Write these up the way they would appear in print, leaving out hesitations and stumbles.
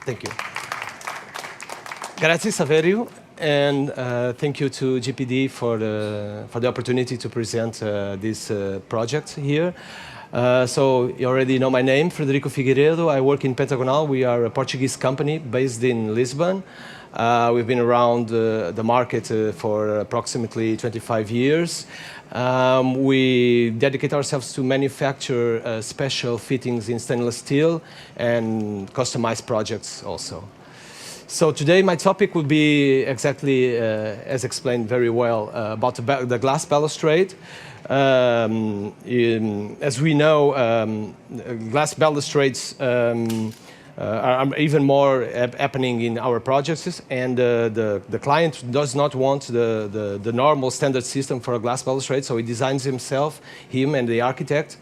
Thank you. Grazie, Saverio, and thank you to GPD for the opportunity to present this project here. So you already know my name, Frederico Figueiredo. I work in Pentagonal. We are a Portuguese company based in Lisbon. We've been around the market for approximately 25 years. We dedicate ourselves to manufacture special fittings in stainless steel and customized projects also. So today my topic will be exactly, as explained very well, about the glass balustrade. As we know, glass balustrades are even more happening in our projects, and the client does not want the normal standard system for a glass balustrade, so he designs himself, him and the architect.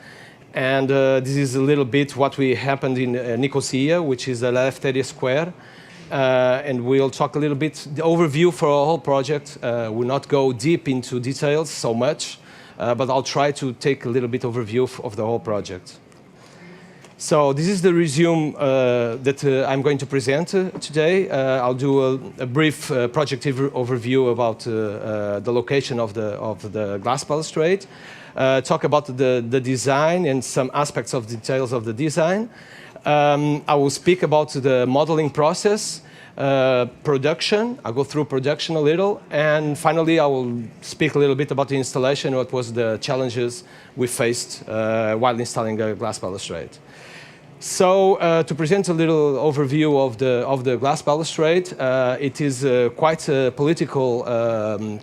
And this is a little bit what happened in Nicosia, which is the Eleftheria Square. And we'll talk a little bit, the overview for our whole project. We'll not go deep into details so much, but I'll try to take a little bit overview of the whole project. So this is the resume that I'm going to present today. I'll do a brief project overview about the location of the glass balustrade, talk about the design and some aspects of details of the design. I will speak about the modeling process, production. I'll go through production a little, and finally I will speak a little bit about the installation, what was the challenges we faced while installing a glass balustrade. So to present a little overview of the glass balustrade, it is quite a political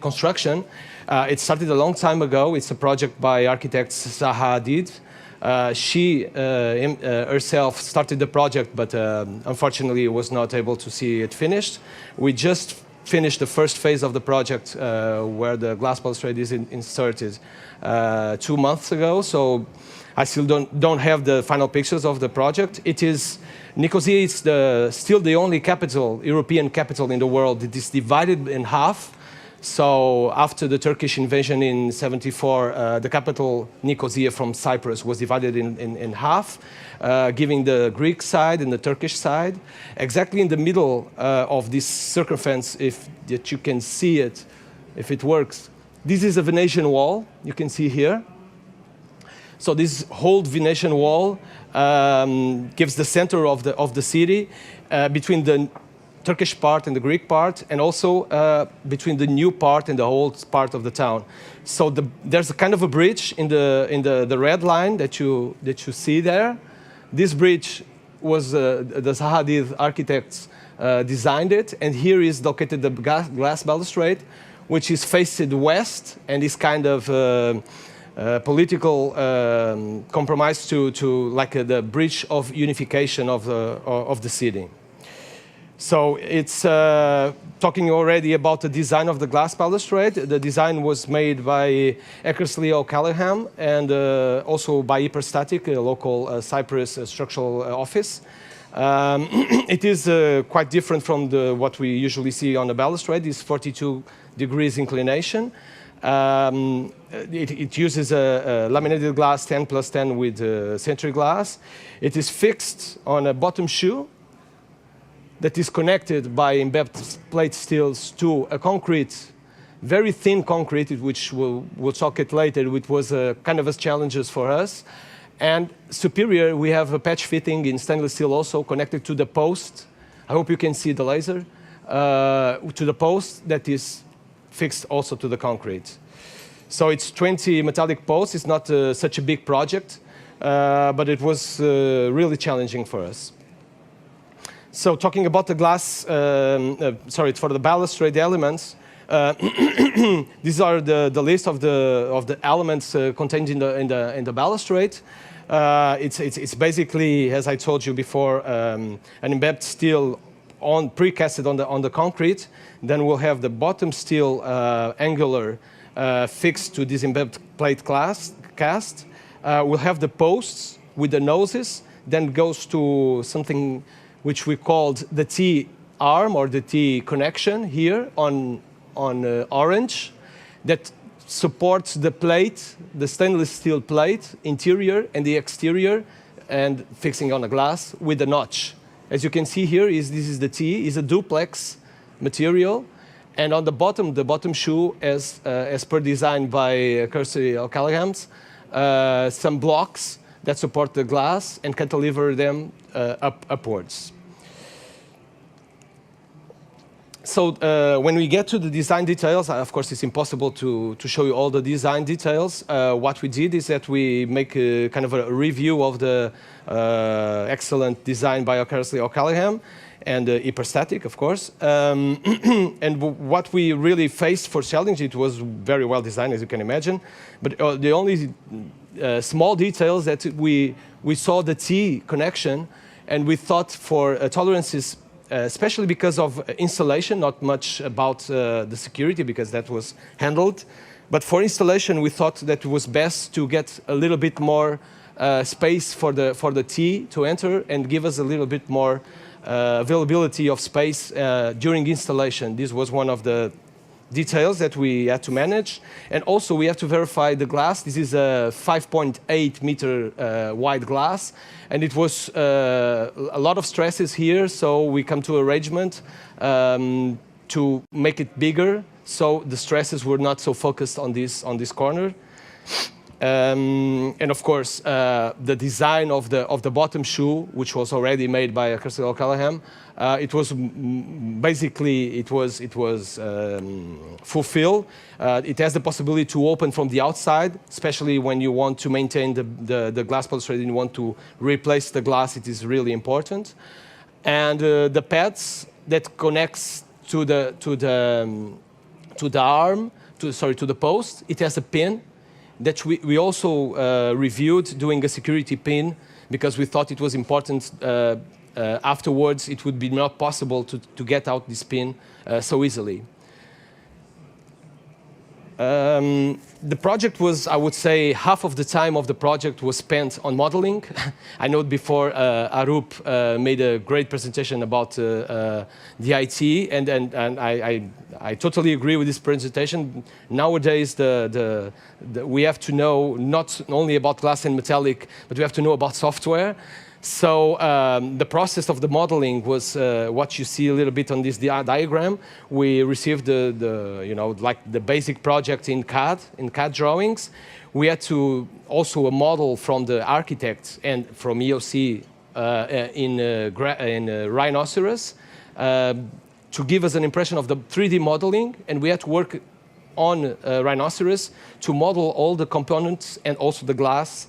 construction. It started a long time ago. It's a project by architect Zaha Hadid. She herself started the project, but unfortunately was not able to see it finished. We just finished the first phase of the project where the glass balustrade is inserted 2 months ago. So I still don't have the final pictures of the project. It is Nicosia is still the only capital, European capital in the world that is divided in half. So after the Turkish invasion in '74, the capital Nicosia from Cyprus was divided in half, giving the Greek side and the Turkish side. Exactly in the middle of this circumference, if that you can see it, if it works. This is a Venetian wall, you can see here. So this whole Venetian wall gives the center of the city between the Turkish part and the Greek part, and also between the new part and the old part of the town. So there's a kind of a bridge in the red line that you see there. This bridge was the Zaha Hadid architects designed it, and here is located the glass balustrade, which is faced west and is kind of political compromise to like the bridge of unification of the city. So it's talking already about the design of the glass balustrade. The design was made by Eckersley O'Callaghan and also by Hyperstatic, a local Cyprus structural office. It is quite different from what we usually see on the balustrade. It's 42 degrees inclination. It uses a laminated glass 10+10 with century glass. It is fixed on a bottom shoe that is connected by embedded plate steels to a concrete, very thin concrete, which we'll talk it later, which was kind of a challenges for us. And superior, we have a patch fitting in stainless steel also connected to the post. I hope you can see the laser, to the post that is fixed also to the concrete. So it's 20 metallic posts. It's not such a big project, but it was really challenging for us. So talking about the glass, for the balustrade elements, these are the list of the elements contained in the balustrade. It's basically, as I told you before, an embedded steel precasted on the concrete. Then we'll have the bottom steel angular fixed to this embedded plate cast. We'll have the posts with the noses. Then goes to something which we called the T-arm or the T-connection here on orange, that supports the plate, the stainless steel plate, interior and the exterior, and fixing on the glass with a notch. As you can see here, this is the T, is a duplex material. And on the bottom shoe, as per design by Kirsty O'Callaghan's, some blocks that support the glass and cantilever them upwards. So when we get to the design details, of course, it's impossible to show you all the design details. What we did is that we make a kind of a review of the excellent design by Kirsty O'Callaghan and hyperstatic, of course. And what we really faced for challenge, it was very well designed, as you can imagine. But the only small details that we saw the T connection, and we thought for tolerances, especially because of installation, not much about the security, because that was handled. But for installation, we thought that it was best to get a little bit more space for the T to enter and give us a little bit more availability of space during installation. This was one of the details that we had to manage. And also we have to verify the glass. This is a 5.8 meter wide glass. And it was a lot of stresses here, so we come to arrangement to make it bigger, so the stresses were not so focused on this corner. And of course, the design of the bottom shoe, which was already made by Kirsty O'Callaghan, it was basically fulfilled. It has the possibility to open from the outside, especially when you want to maintain the glass balustrade and you want to replace the glass. It is really important. And the pads that connects to the post, it has a pin that we also reviewed doing a security pin, because we thought it was important. Afterwards, it would be not possible to get out this pin so easily. The project was, I would say, half of the time of the project was spent on modeling. I know before Arup made a great presentation about the IT, and I totally agree with this presentation. Nowadays, we have to know not only about glass and metallic, but we have to know about software. So the process of the modeling was what you see a little bit on this diagram. We received the basic project in CAD drawings. We had to also a model from the architect and from EOC in rhinoceros to give us an impression of the 3D modeling, and we had to work on rhinoceros to model all the components and also the glass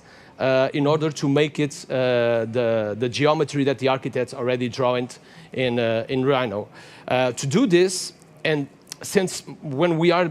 in order to make it the geometry that the architects already drawn in Rhino. To do this, and since when we are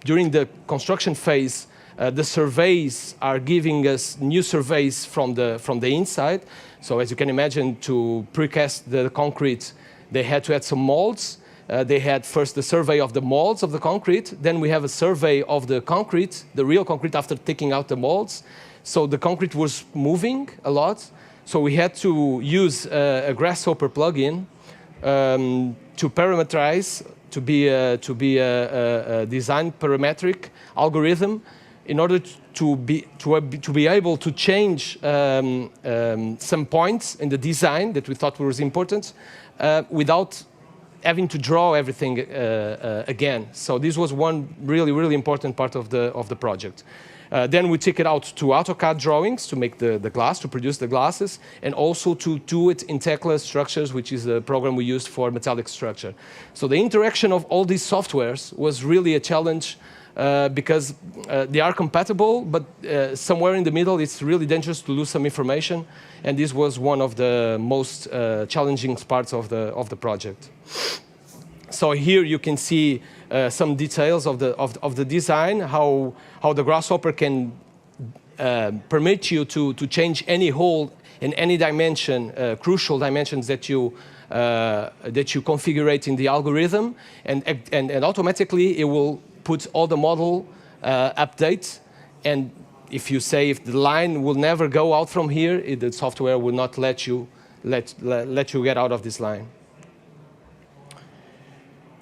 during the construction phase, the surveys are giving us new surveys from the inside. So as you can imagine, to precast the concrete, they had to add some molds. They had first the survey of the molds of the concrete, then we have a survey of the concrete, the real concrete after taking out the molds. So the concrete was moving a lot, so we had to use a grasshopper plugin to parameterize, to be a design parametric algorithm in order to be able to change some points in the design that we thought was important without having to draw everything again. So this was one really important part of the project. Then we take it out to AutoCAD drawings to make the glass, to produce the glasses, and also to do it in Tekla Structures, which is the program we used for metallic structure. So the interaction of all these softwares was really a challenge because they are compatible, but somewhere in the middle it's really dangerous to lose some information, and this was one of the most challenging parts of the project. So here you can see some details of the design, how the grasshopper can permit you to change any hole in any dimension, crucial dimensions that you configure in the algorithm, and automatically it will put all the model updates. And if you say if the line will never go out from here, the software will not let you get out of this line.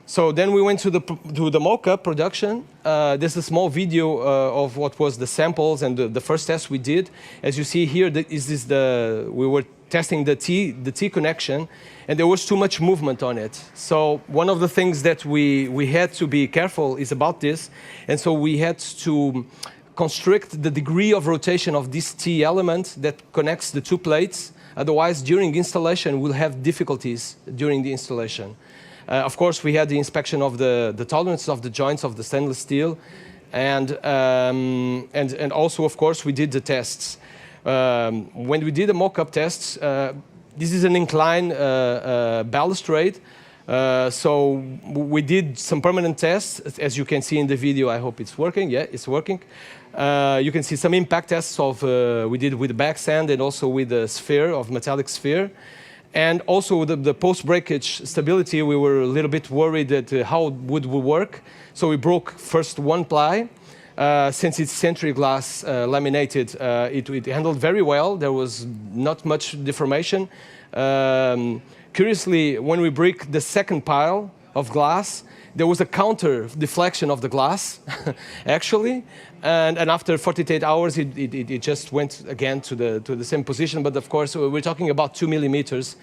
So then we went to the mock-up production. There's a small video of what was the samples and the first test we did. As you see here, we were testing the T connection, and there was too much movement on it. So one of the things that we had to be careful is about this, and so we had to constrict the degree of rotation of this T element that connects the two plates. Otherwise, during installation, we'll have difficulties during the installation. Of course, we had the inspection of the tolerances of the joints of the stainless steel, and also, of course, we did the tests. When we did the mock-up tests, this is an incline balustrade, so we did some permanent tests, as you can see in the video. I hope it's working. Yeah, it's working. You can see some impact tests we did with back sand and also with the sphere, metallic sphere. And also the post-breakage stability, we were a little bit worried that how would we work. So we broke first one ply. Since it's century glass laminated, it handled very well. There was not much deformation. Curiously, when we break the second pile of glass, there was a counter deflection of the glass, actually. And after 48 hours, it just went again to the same position. But of course, we're talking about 2 millimeters.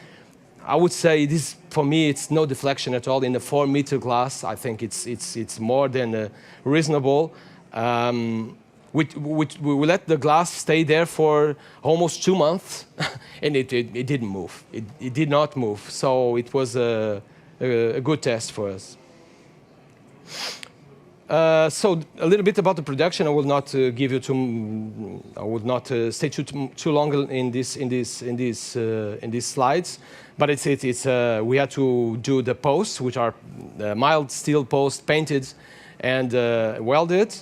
I would say this, for me, it's no deflection at all. In a 4-meter glass, I think it's more than reasonable. We let the glass stay there for almost 2 months, and it didn't move. It did not move. So it was a good test for us. So a little bit about the production. I will not give you I would not stay too long in these slides. But we had to do the posts, which are mild steel posts, painted and welded.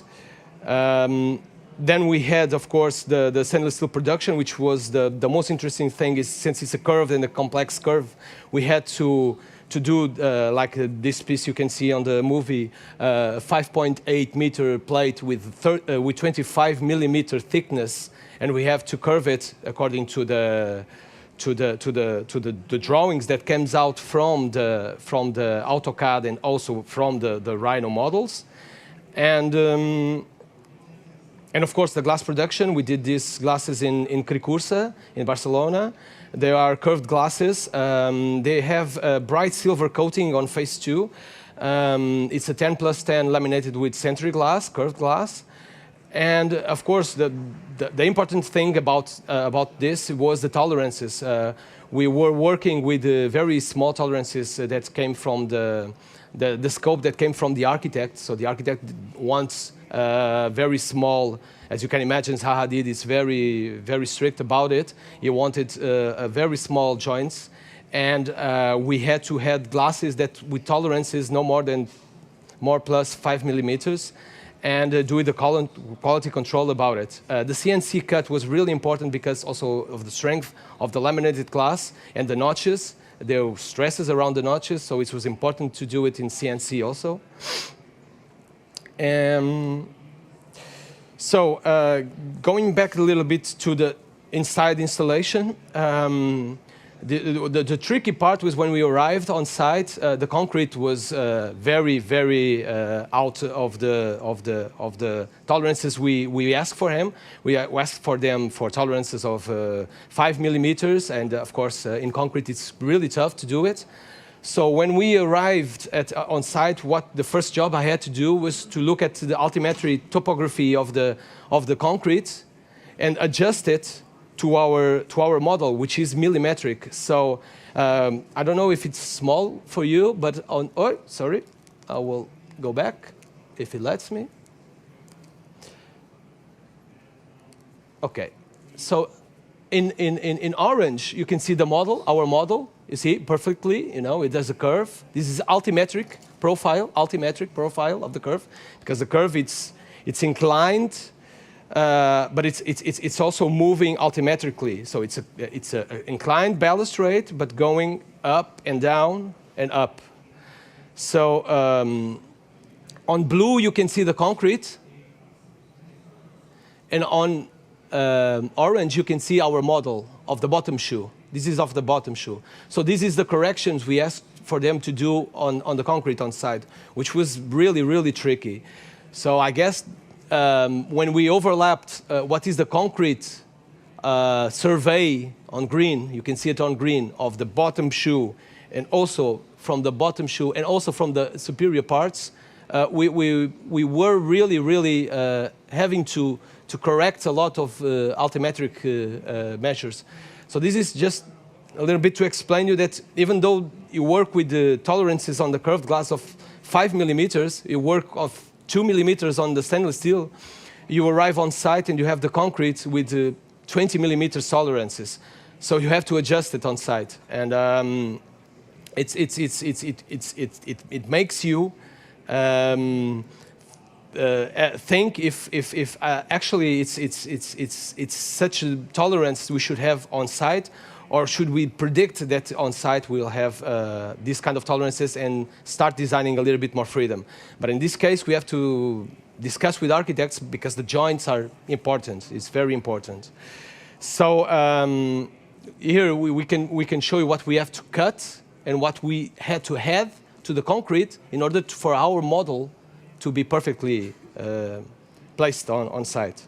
Then we had, of course, the stainless steel production, which was the most interesting thing. Is since it's a curved and a complex curve, we had to do like this piece you can see on the movie, 5.8 meter plate with 25 millimeter thickness, and we have to curve it according to the drawings that comes out from the AutoCAD and also from the Rhino models, and of course the glass production. We did these glasses in Cricursa in Barcelona. They are curved glasses. They have a bright silver coating on face 2. It's a 10+10 laminated with century glass, curved glass. And of course, the important thing about this was the tolerances. We were working with very small tolerances that came from the scope that came from the architect. So the architect wants very small. As you can imagine, Zaha Hadid is very, very strict about it. He wanted very small joints, and we had to have glasses that with tolerances no more plus 5 millimeters, and do the quality control about it. The CNC cut was really important because also of the strength of the laminated glass and the notches. There were stresses around the notches, so it was important to do it in CNC also. So going back a little bit to the inside installation, the tricky part was when we arrived on site. The concrete was very, very out of the tolerances we asked for him. We asked for them for tolerances of 5 millimeters, and of course in concrete it's really tough to do it. So when we arrived on site, the first job I had to do was to look at the altimetry topography of the concrete and adjust it to our model, which is millimetric. So I don't know if it's small for you, but sorry, I will go back if it lets me. Okay, so in orange you can see the model, our model. You see perfectly, it does a curve. This is altimetric profile of the curve, because the curve it's inclined, but it's also moving altimetrically. So it's a inclined balustrade, but going up and down and up. So on blue you can see the concrete, and on orange you can see our model of the bottom shoe. This is of the bottom shoe. So this is the corrections we asked for them to do on the concrete on site, which was really, really tricky. So I guess when we overlapped what is the concrete survey on green, you can see it on green, of the bottom shoe, and also from the bottom shoe, and also from the superior parts, we were really having to correct a lot of altimetric measures. So this is just a little bit to explain you that even though you work with the tolerances on the curved glass of 5 millimeters, you work of 2 millimeters on the stainless steel, you arrive on site and you have the concrete with 20 millimeters tolerances. So you have to adjust it on site, and it makes you think if actually it's such a tolerance we should have on site, or should we predict that on site we'll have these kind of tolerances and start designing a little bit more freedom. But in this case we have to discuss with architects because the joints are important. It's very important. So here we can show you what we have to cut and what we had to add to the concrete in order for our model to be perfectly placed on site.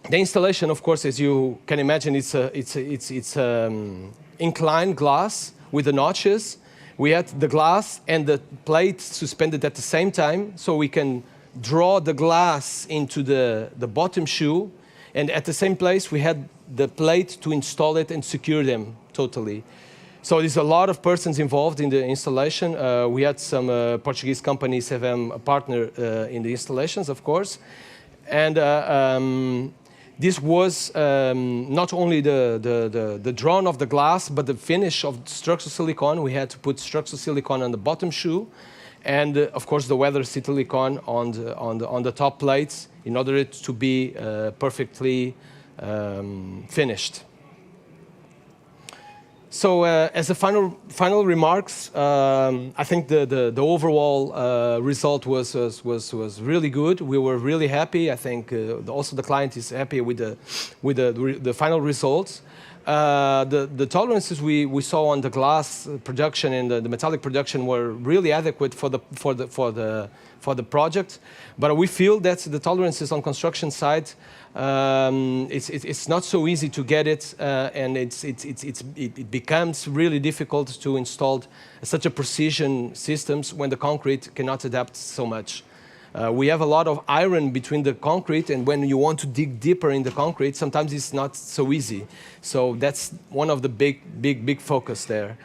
The installation, of course, as you can imagine, it's inclined glass with the notches. We had the glass and the plate suspended at the same time, so we can draw the glass into the bottom shoe, and at the same place we had the plate to install it and secure them totally. So there's a lot of persons involved in the installation. We had some Portuguese companies have a partner in the installations, of course. And this was not only the drawing of the glass, but the finish of structural silicone. We had to put structural silicone on the bottom shoe, and of course the weather silicone on the top plates in order it to be perfectly finished. So as a final remarks, I think the overall result was really good. We were really happy. I think also the client is happy with the final results. The tolerances we saw on the glass production and the metallic production were really adequate for the project, but we feel that the tolerances on construction side, it's not so easy to get it, and it becomes really difficult to install such a precision systems when the concrete cannot adapt so much. We have a lot of iron between the concrete, and when you want to dig deeper in the concrete, sometimes it's not so easy. So that's one of the big focus there.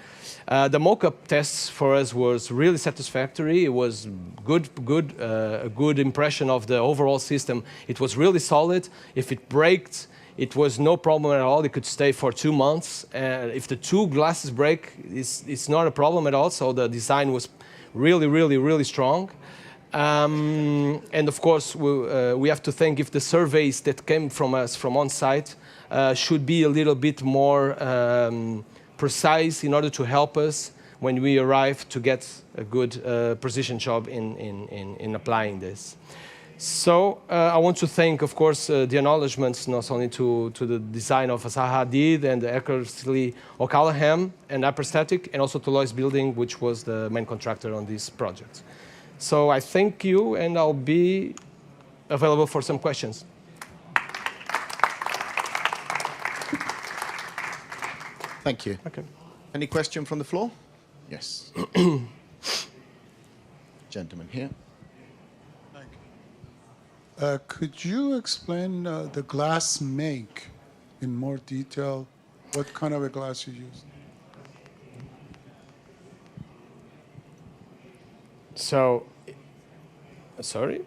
The mock-up tests for us was really satisfactory. It was a good impression of the overall system. It was really solid. If it breaks, it was no problem at all. It could stay for 2 months. If the two glasses break, it's not a problem at all. So the design was really strong. And of course, we have to think if the surveys that came from us from on-site should be a little bit more precise in order to help us when we arrive to get a good precision job in applying this. So I want to thank, of course, the acknowledgements not only to the design of Zaha Hadid and Eckersley O'Callaghan and Aperstatic, and also to Lois Building, which was the main contractor on this project. So I thank you, and I'll be available for some questions. Thank you. Okay. Any question from the floor? Yes. Gentleman here. Thank you. Could you explain the glass make in more detail? What kind of a glass you use? So, sorry?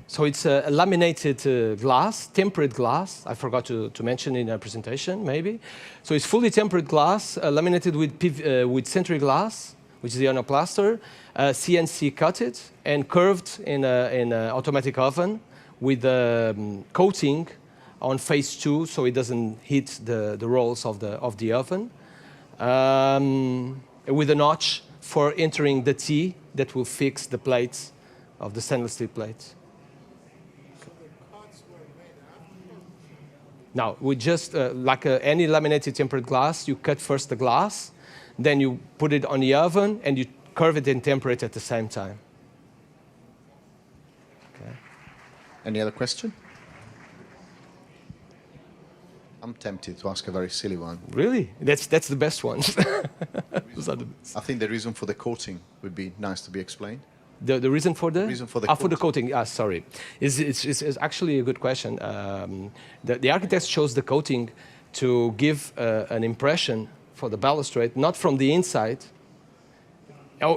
So it's a laminated glass, tempered glass. I forgot to mention in our presentation, maybe. So it's fully tempered glass, laminated with century glass, which is the ionoplaster, CNC cut it, and curved in an automatic oven with coating on phase 2, so it doesn't hit the rolls of the oven, with a notch for entering the T that will fix the plates of the stainless steel plates. Now, we just, like any laminated tempered glass, you cut first the glass, then you put it on the oven, and you curve it and temper it at the same time. Okay. Any other question? I'm tempted to ask a very silly one. Really? That's the best one. Those are the best. I think the reason for the coating would be nice to be explained. The reason for the? Reason for the for the coating. Sorry. It's actually a good question. The architects chose the coating to give an impression for the balustrade, not from the inside.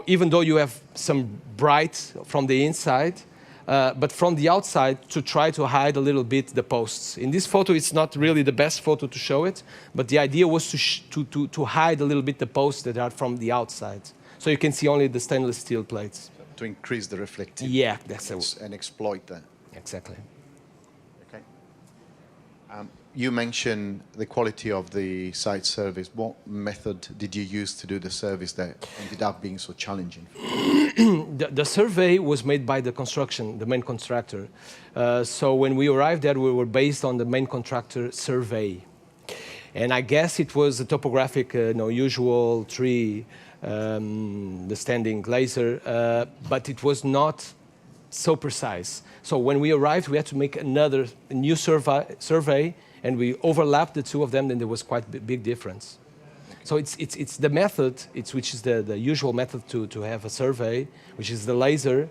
Even though you have some bright from the inside, but from the outside to try to hide a little bit the posts. In this photo, it's not really the best photo to show it, but the idea was to hide a little bit the posts that are from the outside. So you can see only the stainless steel plates. To increase the reflectivity. Yeah, that's it. And exploit that. Exactly. Okay. You mentioned the quality of the site service. What method did you use to do the service that ended up being so challenging? The survey was made by the construction, the main contractor. So when we arrived there, we were based on the main contractor survey. And I guess it was a topographic, usual tree, the standing laser, but it was not so precise. So when we arrived, we had to make a new survey, and we overlapped the two of them, then there was quite a big difference. So it's the method, which is the usual method to have a survey, which is the laser,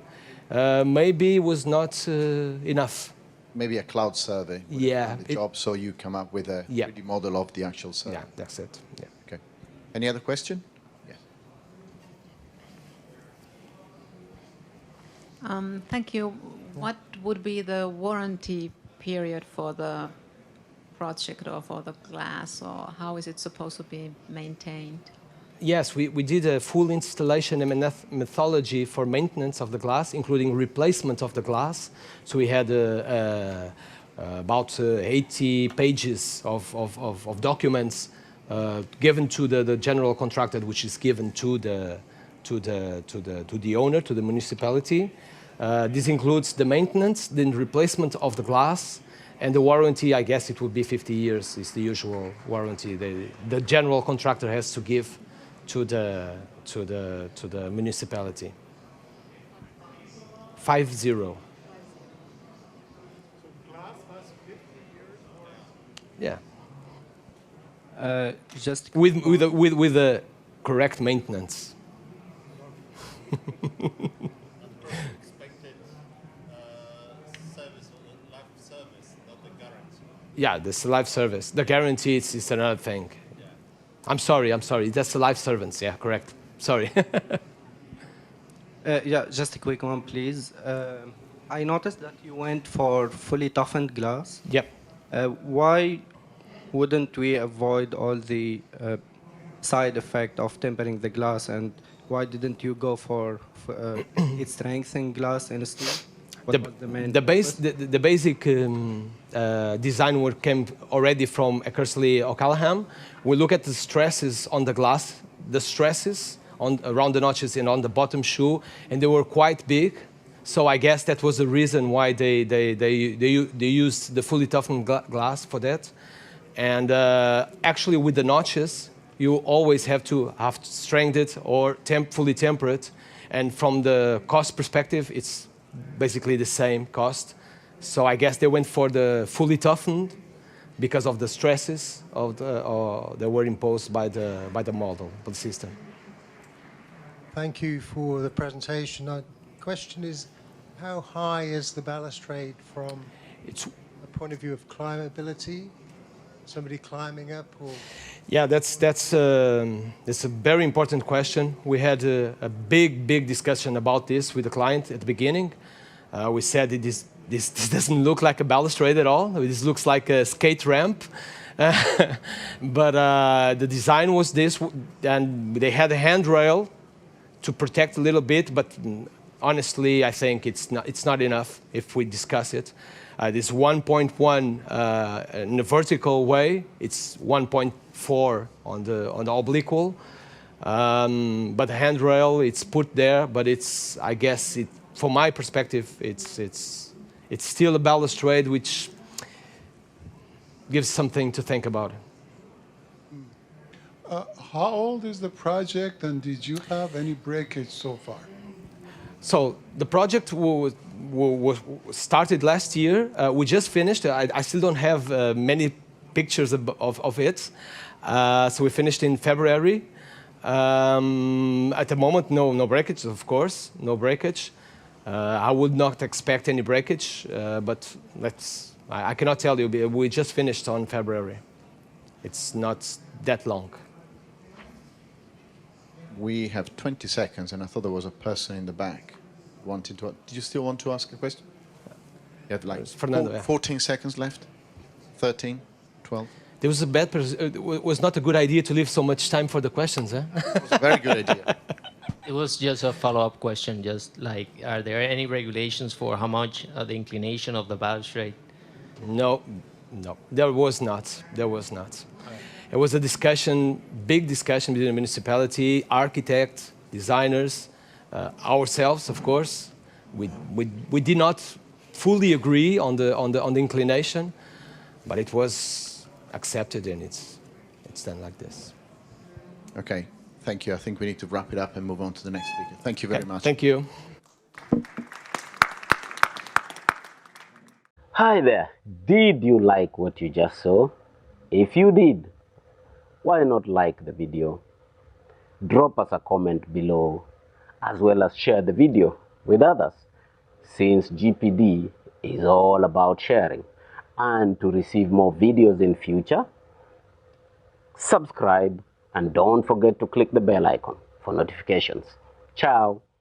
maybe was not enough. Maybe a cloud survey. Yeah. The job, so you come up with a 3D model of the actual survey. Yeah, that's it. Yeah. Okay. Any other question? Yes. Thank you. What would be the warranty period for the project or for the glass, or how is it supposed to be maintained? Yes, we did a full installation and methodology for maintenance of the glass, including replacement of the glass. So we had about 80 pages of documents given to the general contractor, which is given to the owner, to the municipality. This includes the maintenance, the replacement of the glass, and the warranty. I guess it would be 50 years is the usual warranty the general contractor has to give to the municipality. 50. So glass has 50 years or? Yeah. Just With the correct maintenance. Expected service or life service, not the guarantee. Yeah, this life service. The guarantee is another thing. I'm sorry. That's the life servants. Yeah, correct. Sorry. yeah, just a quick one, please. I noticed that you went for fully toughened glass. Yep. Why wouldn't we avoid all the side effect of tempering the glass, and why didn't you go for its strengthened glass instead? The basic design work came already from Eckersley O'Callaghan. We look at the stresses on the glass, the stresses around the notches and on the bottom shoe, and they were quite big. So I guess that was the reason why they used the fully toughened glass for that. And actually, with the notches, you always have to strengthen it or fully temper it. And from the cost perspective, it's basically the same cost. So I guess they went for the fully toughened because of the stresses that were imposed by the model, by the system. Thank you for the presentation. The question is, how high is the balustrade from a point of view of climbability? Somebody climbing up, or? Yeah, that's a very important question. We had a big discussion about this with the client at the beginning. We said this doesn't look like a balustrade at all. This looks like a skate ramp. But the design was this, and they had a handrail to protect a little bit. But honestly, I think it's not enough if we discuss it. This 1.1 in a vertical way. It's 1.4 on the oblique. But the handrail, it's put there. But I guess from my perspective, it's still a balustrade, which gives something to think about. How old is the project, and did you have any breakage so far? So the project was started last year. We just finished. I still don't have many pictures of it. So we finished in February. At the moment, no breakage, of course, no breakage. I would not expect any breakage, but I cannot tell you. We just finished on February. It's not that long. We have 20 seconds, and I thought there was a person in the back wanting to. Did you still want to ask a question? You have like Fernando, yeah. 14 seconds left. 13, 12. There was it was not a good idea to leave so much time for the questions, eh? It was a very good idea. It was just a follow-up question, just like, are there any regulations for how much the inclination of the balustrade? No, there was not. There was not. It was a discussion, big discussion between the municipality, architects, designers, ourselves, of course. We did not fully agree on the inclination, but it was accepted, and it's done like this. Okay, thank you. I think we need to wrap it up and move on to the next speaker. Thank you very much. Thank you. Hi there. Did you like what you just saw? If you did, why not like the video? Drop us a comment below, as well as share the video with others, since GPD is all about sharing. And to receive more videos in future, subscribe and don't forget to click the bell icon for notifications. Ciao.